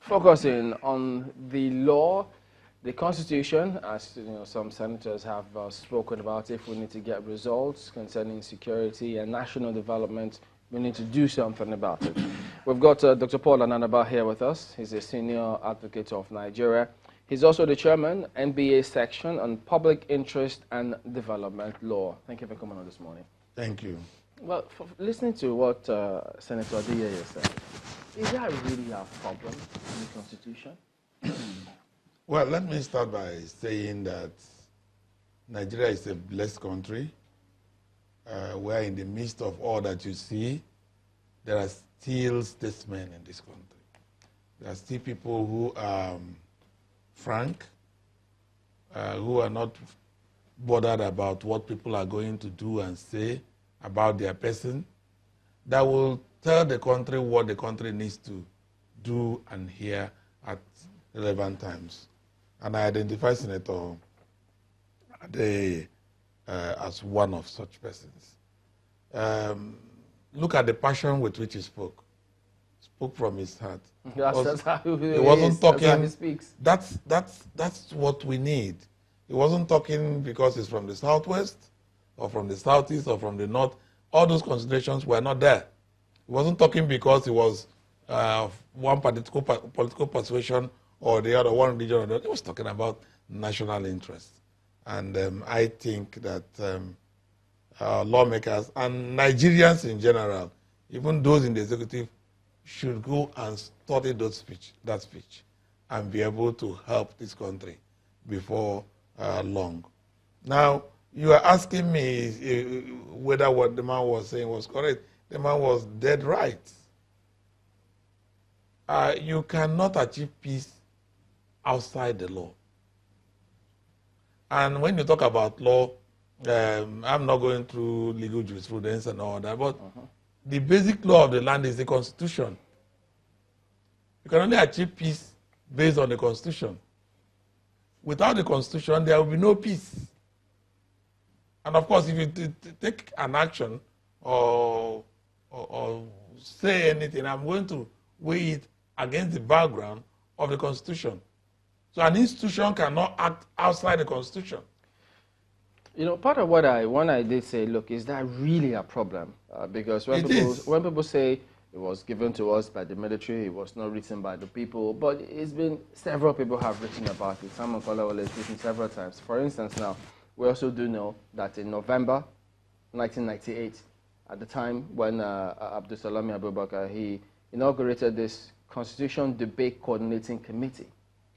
focusing on the law, the Constitution, as some senators have spoken about. If we need to get results concerning security and national development, we need to do something about it. We've got Dr. Paul Ananaba here with us. He's a senior advocate of Nigeria. He's also the chairman, MBA section on public interest and development law. Thank you for coming on this morning. Thank you. Well, listening to what Senator Adeyeye said, is that really a problem in the Constitution? Well, let me start by saying that Nigeria is a blessed country. Where in the midst of all that you see, there are still statesmen in this country. There are still people who are frank, who are not bothered about what people are going to do and say about their person, that will tell the country what the country needs to do and hear at relevant times. And I identify Senator Adeyeye as one of such persons. Look at the passion with which he spoke. Spoke from his heart. That's how he wasn't talking. That's how he speaks. That's what we need. He wasn't talking because he's from the southwest, or from the southeast, or from the north. All those considerations were not there. He wasn't talking because he was one political persuasion or the other, one religion or the other. He was talking about national interest. And I think that lawmakers and Nigerians in general, even those in the executive, should go and study that speech and be able to help this country before long. Now, you are asking me whether what the man was saying was correct. The man was dead right. You cannot achieve peace outside the law. And when you talk about law, I'm not going through legal jurisprudence and all that, but the basic law of the land is the Constitution. You can only achieve peace based on the Constitution. Without the Constitution, there will be no peace. And of course, if you take an action or say anything, I'm going to weigh it against the background of the Constitution. So an institution cannot act outside the Constitution. Part of what when I did say, look, is that really a problem? Because when people say it was given to us by the military, it was not written by the people, but it's been, several people have written about it. Simon Kolawole has written several times. For instance, now, we also do know that in November 1998, at the time when Abdulsalami Abubakar, he inaugurated this Constitution Debate Coordinating Committee.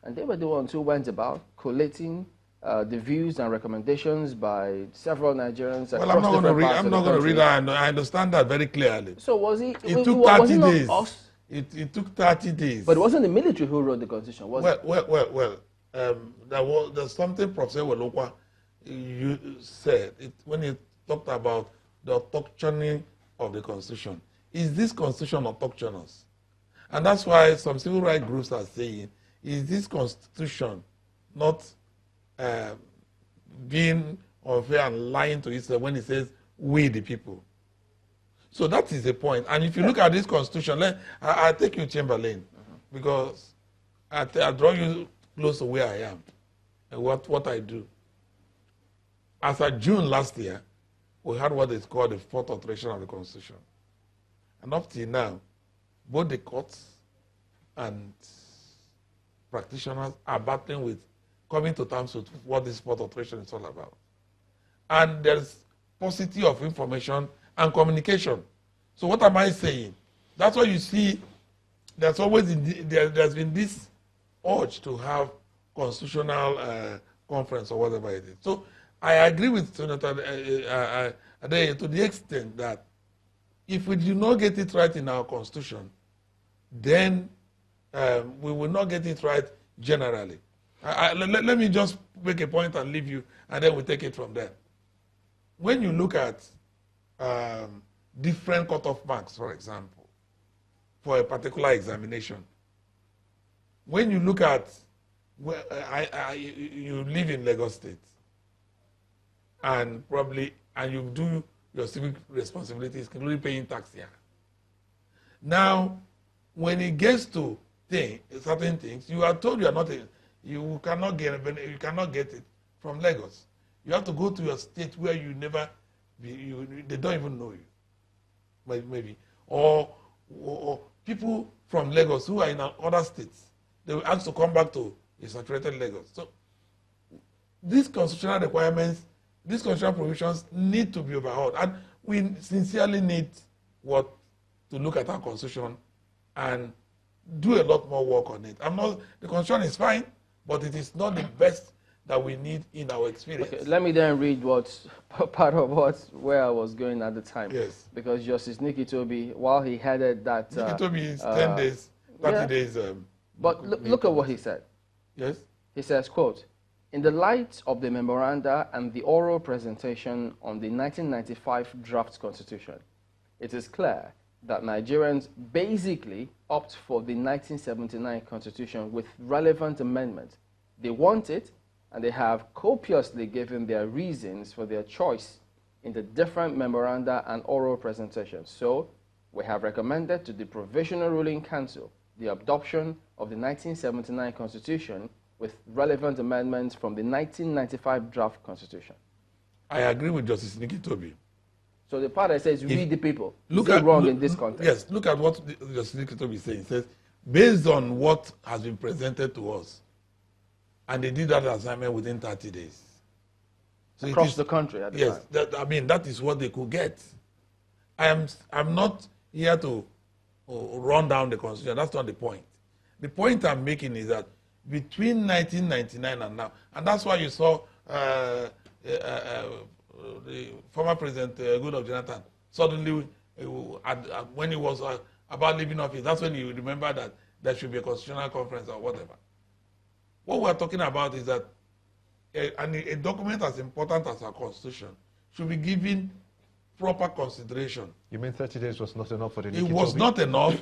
And they were the ones who went about collating the views and recommendations by several Nigerians. Well, I'm not going to read that. I understand that very clearly. So was it? It took 30 days. It took 30 days. But it wasn't the military who wrote the Constitution, was it? Well. There's something Professor Welokwa you said when he talked about the autochthony of the Constitution. Is this Constitution autochthonous? And that's why some civil rights groups are saying, is this Constitution not being unfair and lying to itself when it says, we the people? So that is the point. And if you look at this Constitution, I'll take you Chamberlain, because I draw you close to where I am and what I do. As of June last year, we had what is called the fourth alteration of the Constitution. And up till now, both the courts and practitioners are battling with coming to terms with what this fourth alteration is all about. And there's paucity of information and communication. So what am I saying? That's why you see there's been this urge to have constitutional conference or whatever it is. So I agree with Senator Adeyeye to the extent that if we do not get it right in our Constitution, then we will not get it right generally. Let me just make a point and leave you, and then we'll take it from there. When you look at different cutoff marks, for example, for a particular examination, when you look at, you live in Lagos State, and you do your civic responsibilities, including paying tax here. Now, when it gets to certain things, you are told you are not you cannot get it from Lagos. You have to go to your state where you never they don't even know you, maybe, or people from Lagos who are in other states, they will ask to come back to a saturated Lagos. So these constitutional requirements, these constitutional provisions need to be overhauled, and we sincerely need to look at our constitution and do a lot more work on it. The constitution is fine, but it is not the best that we need in our experience. Okay, let me then read what's part of where I was going at the time. Yes. Because Justice Nikitobi, while he headed that... Nikitobi is 10 days, 30 days. But look at what he said. Yes. He says, quote, "In the light of the memoranda and the oral presentation on the 1995 draft constitution, it is clear that Nigerians basically opt for the 1979 constitution with relevant amendments. They want it, and they have copiously given their reasons for their choice in the different memoranda and oral presentations. So, we have recommended to the Provisional Ruling Council the adoption of the 1979 constitution with relevant amendments from the 1995 draft constitution." I agree with Justice Nikitobi. So the part that says read the people, look is at wrong in this context? Yes, look at what Justice Nikitobi is saying. He says, based on what has been presented to us, and they did that assignment within 30 days. So across the country at the time. Yes, that is what they could get. I'm not here to run down the constitution. That's not the point. The point I'm making is that between 1999 and now, and that's why you saw the former President Goodluck Jonathan suddenly, when he was about leaving office, that's when you remember that there should be a constitutional conference or whatever. What we're talking about is that a document as important as our constitution should be given proper consideration. You mean 30 days was not enough for the It was not enough,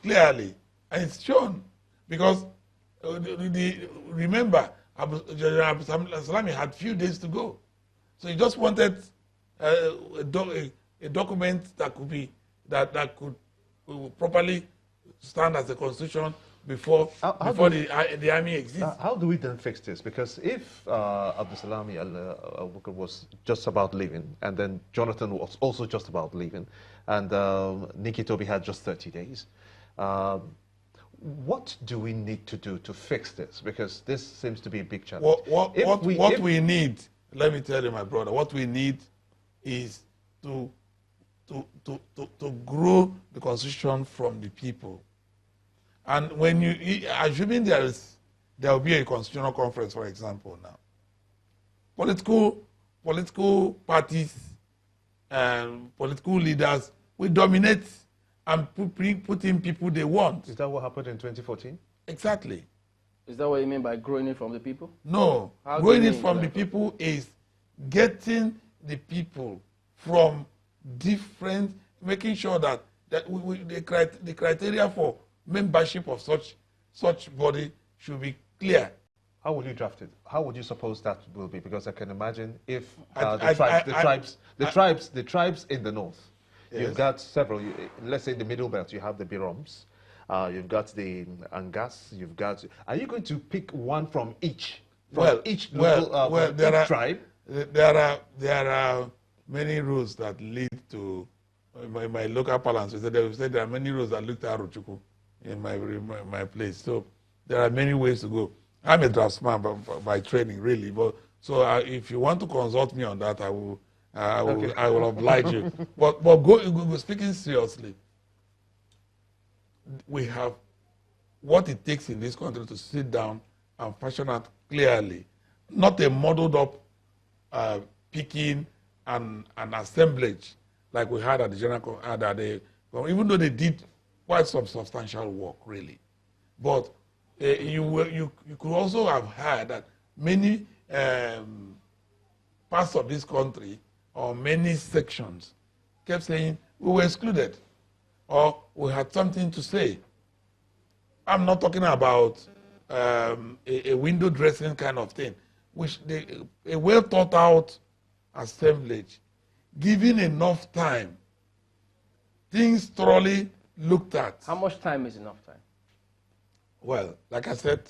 clearly, and it's shown. Because, remember, General Salami had few days to go. So he just wanted a document that could properly stand as a constitution before the army exists. How do we then fix this? Because if Abdulsalami Abubakar was just about leaving, and then Jonathan was also just about leaving, and Nikitobi had just 30 days, what do we need to do to fix this? Because this seems to be a big challenge. What we need, let me tell you, my brother, what we need is to grow the constitution from the people. And when assuming there will be a constitutional conference, for example, now, political parties and political leaders will dominate and put in people they want. Is that what happened in 2014? Exactly. Is that what you mean by growing it from the people? No. Growing it from the people is getting the people from different, making sure that the criteria for membership of such body should be clear. How will you draft it? How would you suppose that will be? Because I can imagine if the tribes in the north, yes. You've got several. Let's say in the middle belt, you have the Biroms, you've got the Angas, you've got. Are you going to pick one from each? Each tribe. There are many rules that lead to my local parlance. They said there are many rules that lead to Aruchuku in my place. So there are many ways to go. I'm a draftsman by training, really. But so if you want to consult me on that, I will oblige you. But speaking seriously, we have what it takes in this country to sit down and fashion out clearly, not a muddled up picking and assemblage like we had at the general even though they did quite some substantial work, really. But you could also have heard that many parts of this country or many sections kept saying we were excluded or we had something to say. I'm not talking about a window dressing kind of thing, which a well thought out assemblage, given enough time, things thoroughly looked at. How much time is enough time? Well, like I said,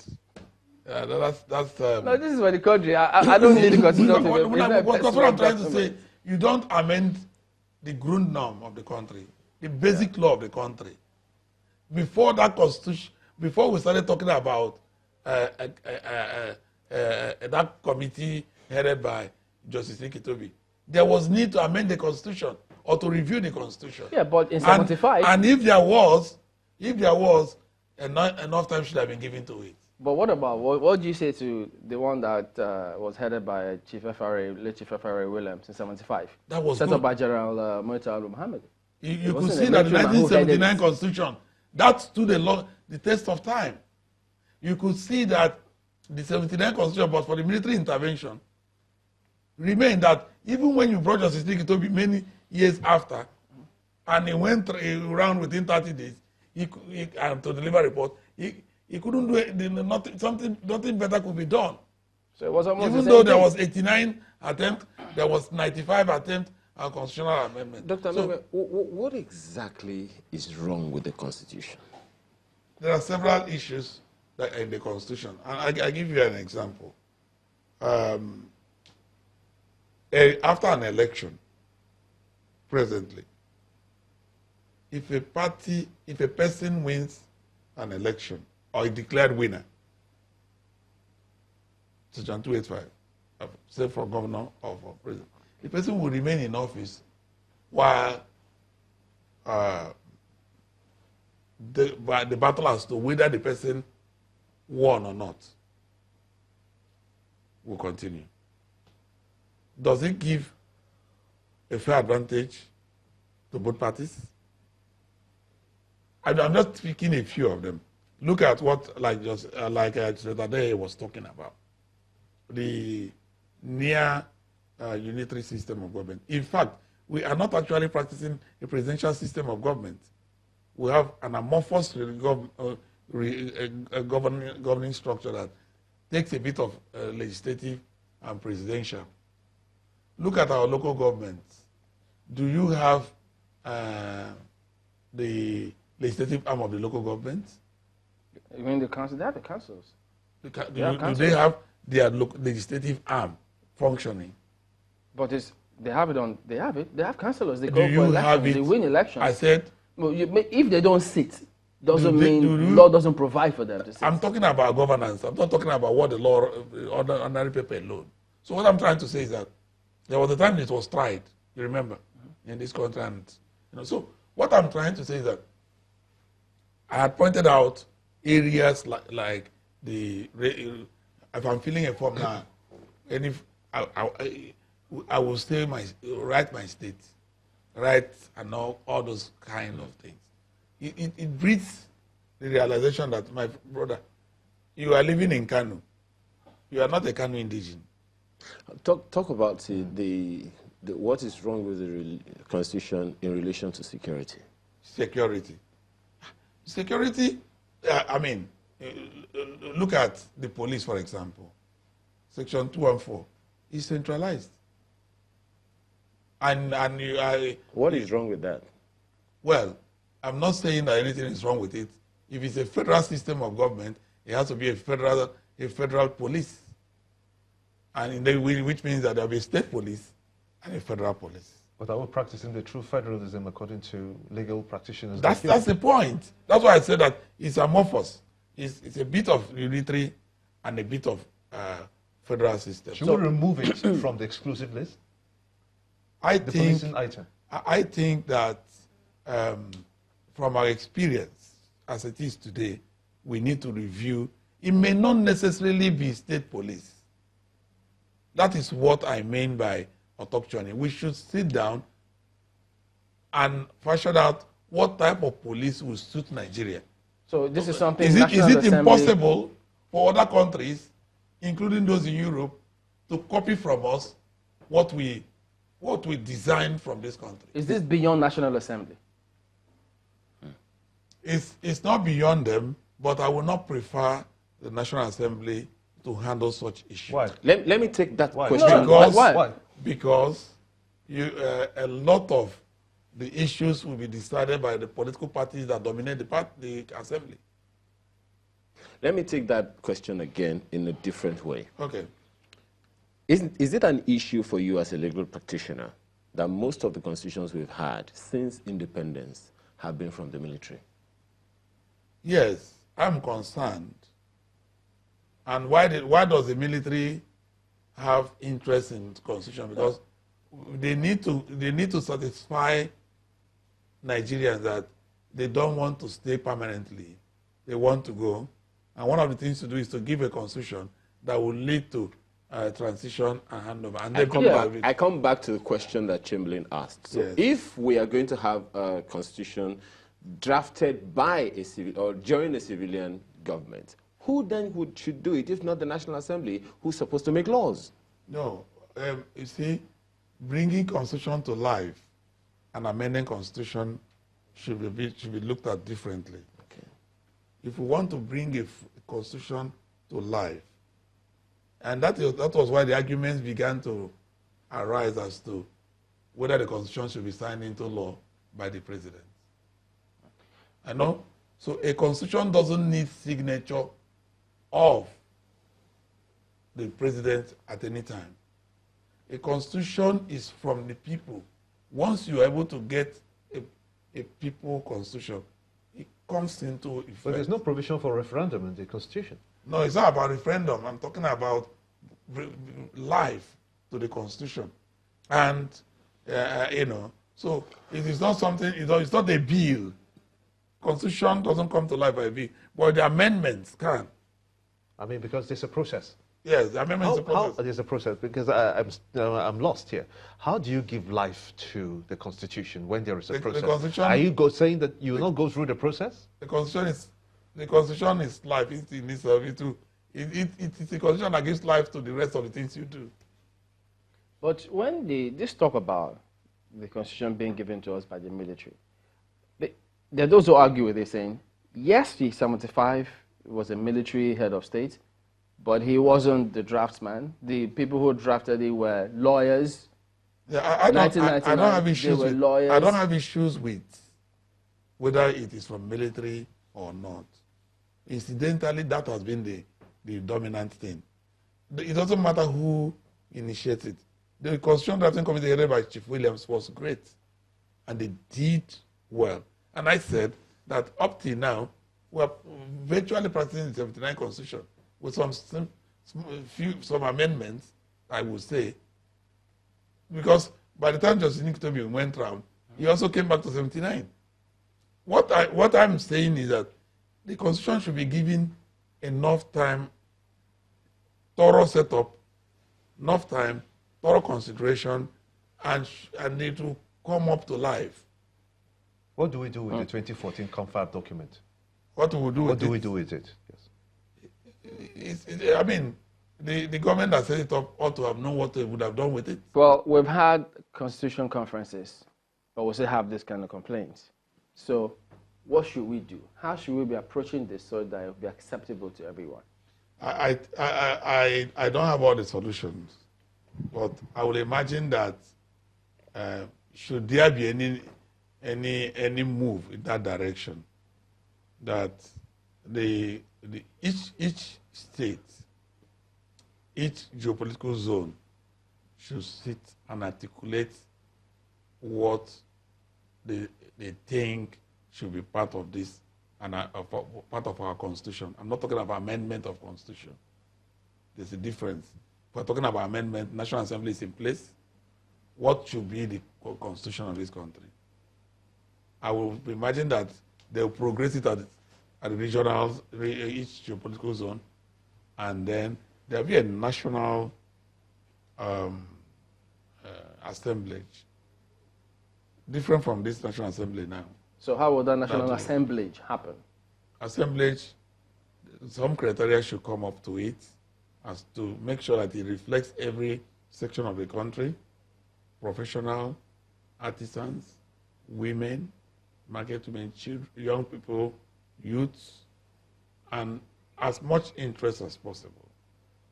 that's. No, this is for the country. I don't need the constitution to be. That's what I'm trying to say. You don't amend the Grundnorm of the country, the basic law of the country. Before that constitution, before we started talking about that committee headed by Justice Nikitobi, there was need to amend the constitution or to review the constitution. Yeah, but in 75. And if there was enough time should have been given to it. But what about, what do you say to the one that was headed by late Chief FRA Williams in 75? That was set good. up by General Murtala Mohammed. You could see that the 1979 constitution, that stood the test of time. You could see that the 79 constitution, but for the military intervention, remained that even when you brought Justice Nikitobi many years after, and he went around within 30 days, and to deliver a report, he couldn't do it. Nothing better could be done. So it was almost even though there was 89 attempts, there was 95 attempts at constitutional amendment. Dr. Ananaba, what exactly is wrong with the Constitution? There are several issues that are in the Constitution. And I give you an example. After an election, presently, if a person wins an election or is declared winner, Section 285, say for governor or for president, the person will remain in office while the battle as to whether the person won or not will continue. Does it give a fair advantage to both parties? I'm just picking a few of them. Look at what, like Tade was talking about, the near unitary system of government. In fact, we are not actually practicing a presidential system of government. We have an amorphous governing structure that takes a bit of legislative and presidential. Look at our local governments. Do you have the legislative arm of the local government? You mean the council? They have the councils. Do they have their legislative arm functioning? But they have it. They have councillors. They go for elections. They win elections. I said. Well, if they don't sit, doesn't mean law doesn't provide for them to sit. I'm talking about governance. I'm not talking about what the law, ordinary paper alone. So what I'm trying to say is that there was a time it was tried. You remember, in this country, and So what I'm trying to say is that I had pointed out areas like the. If I'm filling a form now, and if I will say write my state, write and all those kind of things. It breeds the realization that, my brother, you are living in Kano. You are not a Kano indigenous. Talk about what is wrong with the Constitution in relation to security. Security, I mean, look at the police, for example. Section 214 is centralized. What is wrong with that? Well, I'm not saying that anything is wrong with it. If it's a federal system of government, it has to be a federal police. And which means that there will be a state police and a federal police. But are we practicing the true federalism according to legal practitioners? That's the point. That's why I said that it's amorphous. It's a bit of unitary and a bit of federal system. Should we remove it from the exclusive list? I think that from our experience as it is today, we need to review. It may not necessarily be state police. That is what I mean by autochthony. We should sit down and fashion out what type of police will suit Nigeria. So this is something. Is it impossible for other countries, including those in Europe, to copy from us what we designed from this country? Is this beyond National Assembly? It's not beyond them, but I would not prefer the National Assembly to handle such issues. Why? Let me take that question. Why? Because a lot of the issues will be decided by the political parties that dominate the assembly. Let me take that question again in a different way. Okay. Is it an issue for you as a legal practitioner that most of the constitutions we've had since independence have been from the military? Yes, I'm concerned. And why does the military have interest in the constitution? Because they need to satisfy Nigerians that they don't want to stay permanently. They want to go. And one of the things to do is to give a constitution that will lead to transition and handover. And I come back to the question that Chamberlain asked. So yes. If we are going to have a constitution drafted by a civil or during a civilian government, who then should do it if not the National Assembly, who's supposed to make laws? No, you see, bringing constitution to life and amending constitution should be looked at differently. Okay. If we want to bring a constitution to life, and that was why the arguments began to arise as to whether the constitution should be signed into law by the president. I know. So a constitution doesn't need signature of the president at any time. A constitution is from the people. Once you are able to get a people constitution, it comes into effect. But there's no provision for referendum in the constitution. No, it's not about referendum. I'm talking about life to the constitution. And, so it is not something, it's not a bill. Constitution doesn't come to life by a bill, but the amendments can. I mean, because there's a process. Yes, the amendment is a process. There's a process, because I'm lost here. How do you give life to the Constitution when there is a process? Are you saying that you will not go through the process? The Constitution is life. It's in itself. It's a Constitution that gives life to the rest of the things you do. But when this talk about the Constitution being given to us by the military, there are those who argue with it, saying, yes, the 75 was a military head of state, but he wasn't the draftsman. The people who drafted it were lawyers. Yeah, I don't have issues with lawyers. I don't have issues with whether it is from military or not. Incidentally, that has been the dominant thing. It doesn't matter who initiates it. The Constitution Drafting Committee headed by Chief Williams was great, and they did well. And I said that up till now, we're virtually practicing the 79 Constitution with some amendments, I would say, because by the time Justice Nikutobi went round, he also came back to 79. What I'm saying is that the Constitution should be given enough time, thorough setup, enough time, thorough consideration, and it will come up to life. What do we do with the 2014 confab document? What do we do with it? Yes. I mean, the government that set it up ought to have known what they would have done with it. Well, we've had constitution conferences, but we still have this kind of complaints. So what should we do? How should we be approaching this so that it will be acceptable to everyone? I don't have all the solutions, but I would imagine that should there be any move in that direction, that each state, each geopolitical zone should sit and articulate what they think should be part of this and part of our constitution. I'm not talking about amendment of constitution. There's a difference. If we're talking about amendment, National Assembly is in place. What should be the constitution of this country? I will imagine that they'll progress it at the regional, each geopolitical zone, and then there'll be a national assemblage, different from this National Assembly now. So how will that national assemblage happen? Assemblage, some criteria should come up to it as to make sure that it reflects every section of the country, professional, artisans, women, market women, children, young people, youths, and as much interest as possible.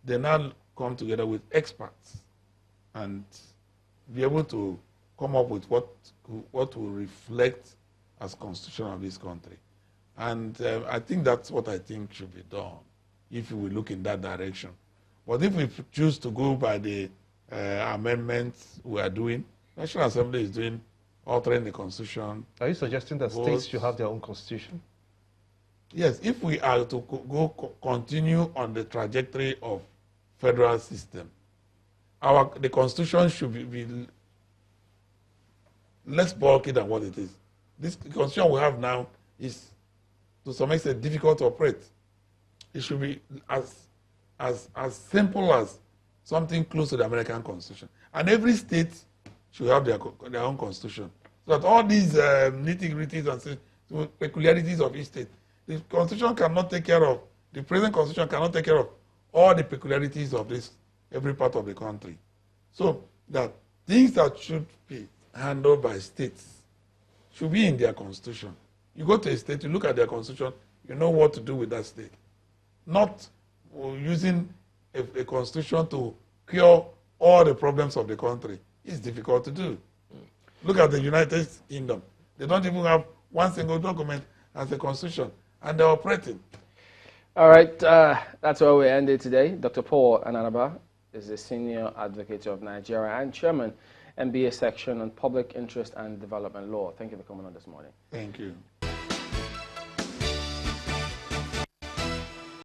They now come together with experts and be able to come up with what will reflect as constitution of this country. And I think that's what I think should be done if we look in that direction. But if we choose to go by the amendments we are doing, National Assembly is doing altering the constitution. Are you suggesting that states should have their own constitution? Yes, if we are to continue on the trajectory of federal system, the constitution should be less bulky than what it is. This constitution we have now is, to some extent, difficult to operate. It should be as simple as something close to the American Constitution. And every state should have their own constitution. So that all these nitty-gritties and peculiarities of each state, the Constitution cannot take care of, the present Constitution cannot take care of all the peculiarities of every part of the country. So that things that should be handled by states should be in their Constitution. You go to a state, you look at their Constitution, you know what to do with that state. Not using a Constitution to cure all the problems of the country. It's difficult to do. Look at the United Kingdom. They don't even have one single document as a constitution, and they're operating. All right, that's where we ended today. Dr. Paul Ananaba is the Senior Advocate of Nigeria and Chairman, MBA Section on Public Interest and Development Law. Thank you for coming on this morning. Thank you.